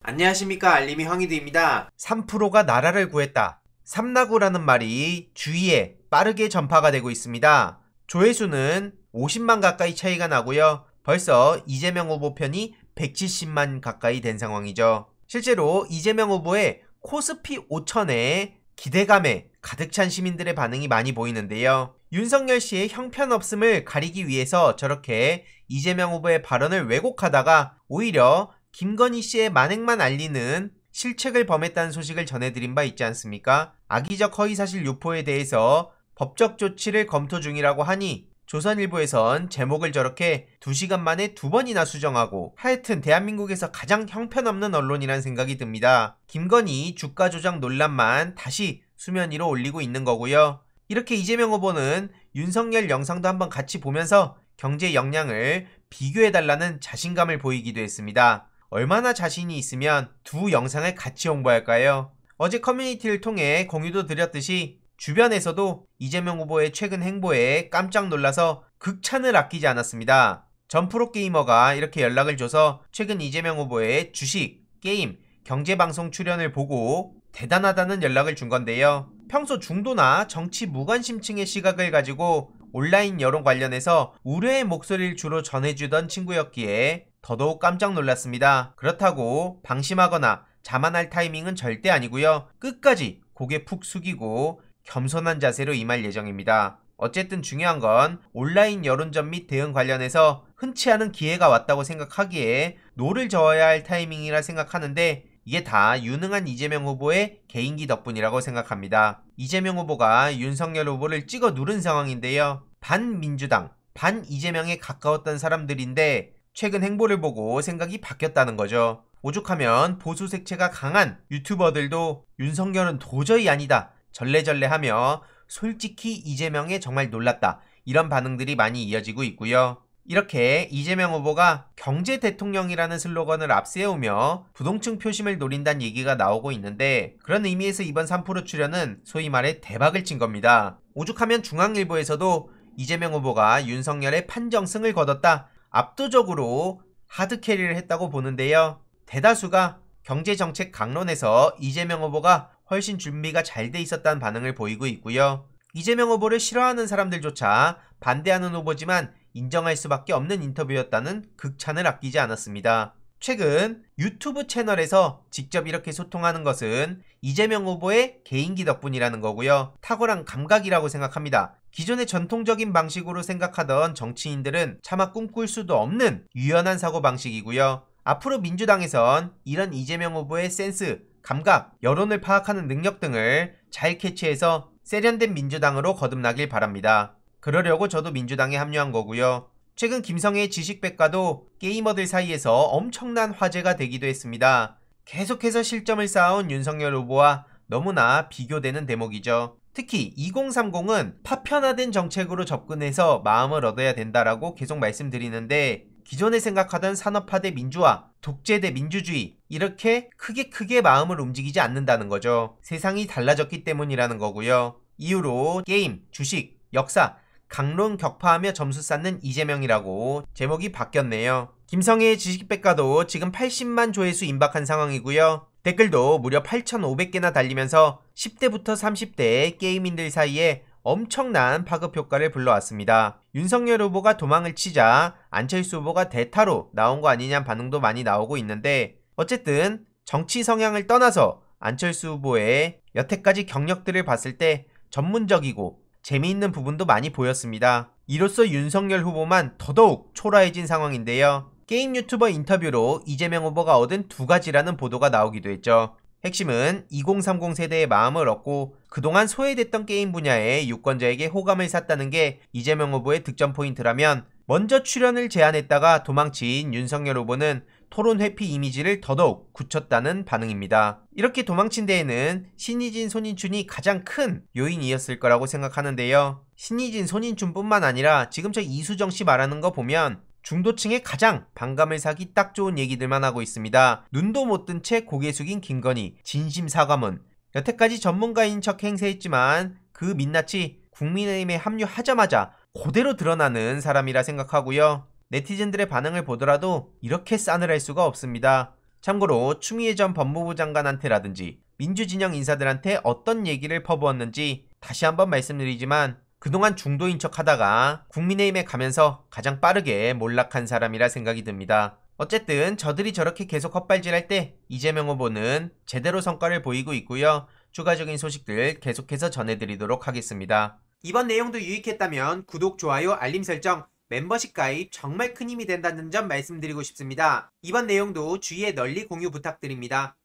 안녕하십니까, 알림이 황희두입니다. 3%가 나라를 구했다. 삼나구라는 말이 주위에 빠르게 전파가 되고 있습니다. 조회수는 50만 가까이 차이가 나고요. 벌써 이재명 후보 편이 170만 가까이 된 상황이죠. 실제로 이재명 후보의 코스피 5천에 기대감에 가득 찬 시민들의 반응이 많이 보이는데요. 윤석열 씨의 형편없음을 가리기 위해서 저렇게 이재명 후보의 발언을 왜곡하다가 오히려 김건희 씨의 만행만 알리는 실책을 범했다는 소식을 전해드린 바 있지 않습니까? 악의적 허위사실 유포에 대해서 법적 조치를 검토 중이라고 하니 조선일보에선 제목을 저렇게 2시간 만에 2번이나 수정하고, 하여튼 대한민국에서 가장 형편없는 언론이란 생각이 듭니다. 김건희 주가 조작 논란만 다시 수면 위로 올리고 있는 거고요. 이렇게 이재명 후보는 윤석열 영상도 한번 같이 보면서 경제 역량을 비교해달라는 자신감을 보이기도 했습니다. 얼마나 자신이 있으면 두 영상을 같이 홍보할까요? 어제 커뮤니티를 통해 공유도 드렸듯이 주변에서도 이재명 후보의 최근 행보에 깜짝 놀라서 극찬을 아끼지 않았습니다. 전 프로게이머가 이렇게 연락을 줘서 최근 이재명 후보의 주식, 게임, 경제방송 출연을 보고 대단하다는 연락을 준 건데요. 평소 중도나 정치 무관심층의 시각을 가지고 온라인 여론 관련해서 우려의 목소리를 주로 전해주던 친구였기에 더더욱 깜짝 놀랐습니다. 그렇다고 방심하거나 자만할 타이밍은 절대 아니고요. 끝까지 고개 푹 숙이고 겸손한 자세로 임할 예정입니다. 어쨌든 중요한 건 온라인 여론전 및 대응 관련해서 흔치 않은 기회가 왔다고 생각하기에 노를 저어야 할 타이밍이라 생각하는데, 이게 다 유능한 이재명 후보의 개인기 덕분이라고 생각합니다. 이재명 후보가 윤석열 후보를 찍어 누른 상황인데요. 반민주당, 반 이재명에 가까웠던 사람들인데 최근 행보를 보고 생각이 바뀌었다는 거죠. 오죽하면 보수 색채가 강한 유튜버들도 윤석열은 도저히 아니다, 절레절레하며 솔직히 이재명에 정말 놀랐다, 이런 반응들이 많이 이어지고 있고요. 이렇게 이재명 후보가 경제 대통령이라는 슬로건을 앞세우며 부동층 표심을 노린다는 얘기가 나오고 있는데, 그런 의미에서 이번 3% 출연은 소위 말해 대박을 친 겁니다. 오죽하면 중앙일보에서도 이재명 후보가 윤석열의 판정승을 거뒀다, 압도적으로 하드캐리를 했다고 보는데요. 대다수가 경제정책 강론에서 이재명 후보가 훨씬 준비가 잘 돼 있었다는 반응을 보이고 있고요. 이재명 후보를 싫어하는 사람들조차 반대하는 후보지만 인정할 수밖에 없는 인터뷰였다는 극찬을 아끼지 않았습니다. 최근 유튜브 채널에서 직접 이렇게 소통하는 것은 이재명 후보의 개인기 덕분이라는 거고요. 탁월한 감각이라고 생각합니다. 기존의 전통적인 방식으로 생각하던 정치인들은 차마 꿈꿀 수도 없는 유연한 사고방식이고요. 앞으로 민주당에선 이런 이재명 후보의 센스, 감각, 여론을 파악하는 능력 등을 잘 캐치해서 세련된 민주당으로 거듭나길 바랍니다. 그러려고 저도 민주당에 합류한 거고요. 최근 김성애의 지식백과도 게이머들 사이에서 엄청난 화제가 되기도 했습니다. 계속해서 실점을 쌓아온 윤석열 후보와 너무나 비교되는 대목이죠. 특히 2030은 파편화된 정책으로 접근해서 마음을 얻어야 된다라고 계속 말씀드리는데, 기존에 생각하던 산업화 대 민주화, 독재 대 민주주의, 이렇게 크게 마음을 움직이지 않는다는 거죠. 세상이 달라졌기 때문이라는 거고요. 이후로 게임, 주식, 역사, 강론 격파하며 점수 쌓는 이재명이라고 제목이 바뀌었네요. 김성애의 지식백과도 지금 80만 조회수 임박한 상황이고요. 댓글도 무려 8,500개나 달리면서 10대부터 30대 게이민들 사이에 엄청난 파급 효과를 불러왔습니다. 윤석열 후보가 도망을 치자 안철수 후보가 대타로 나온 거 아니냐는 반응도 많이 나오고 있는데, 어쨌든 정치 성향을 떠나서 안철수 후보의 여태까지 경력들을 봤을 때 전문적이고 재미있는 부분도 많이 보였습니다. 이로써 윤석열 후보만 더더욱 초라해진 상황인데요. 게임 유튜버 인터뷰로 이재명 후보가 얻은 2가지라는 보도가 나오기도 했죠. 핵심은 2030 세대의 마음을 얻고 그동안 소외됐던 게임 분야의 유권자에게 호감을 샀다는 게 이재명 후보의 득점 포인트라면, 먼저 출연을 제안했다가 도망친 윤석열 후보는 토론 회피 이미지를 더더욱 굳혔다는 반응입니다. 이렇게 도망친 데에는 신의진 손인춘이 가장 큰 요인이었을 거라고 생각하는데요. 신의진 손인춘뿐만 아니라 지금 저 이수정 씨 말하는 거 보면 중도층에 가장 반감을 사기 딱 좋은 얘기들만 하고 있습니다. 눈도 못 뜬 채 고개 숙인 김건희, 진심 사과문. 여태까지 전문가인 척 행세했지만 그 민낯이 국민의힘에 합류하자마자 그대로 드러나는 사람이라 생각하고요. 네티즌들의 반응을 보더라도 이렇게 싸늘할 수가 없습니다. 참고로 추미애 전 법무부 장관한테라든지 민주진영 인사들한테 어떤 얘기를 퍼부었는지 다시 한번 말씀드리지만 그동안 중도인 척 하다가 국민의힘에 가면서 가장 빠르게 몰락한 사람이라 생각이 듭니다. 어쨌든 저들이 저렇게 계속 헛발질할 때 이재명 후보는 제대로 성과를 보이고 있고요. 추가적인 소식들 계속해서 전해드리도록 하겠습니다. 이번 내용도 유익했다면 구독, 좋아요, 알림 설정, 멤버십 가입 정말 큰 힘이 된다는 점 말씀드리고 싶습니다. 이번 내용도 주위에 널리 공유 부탁드립니다.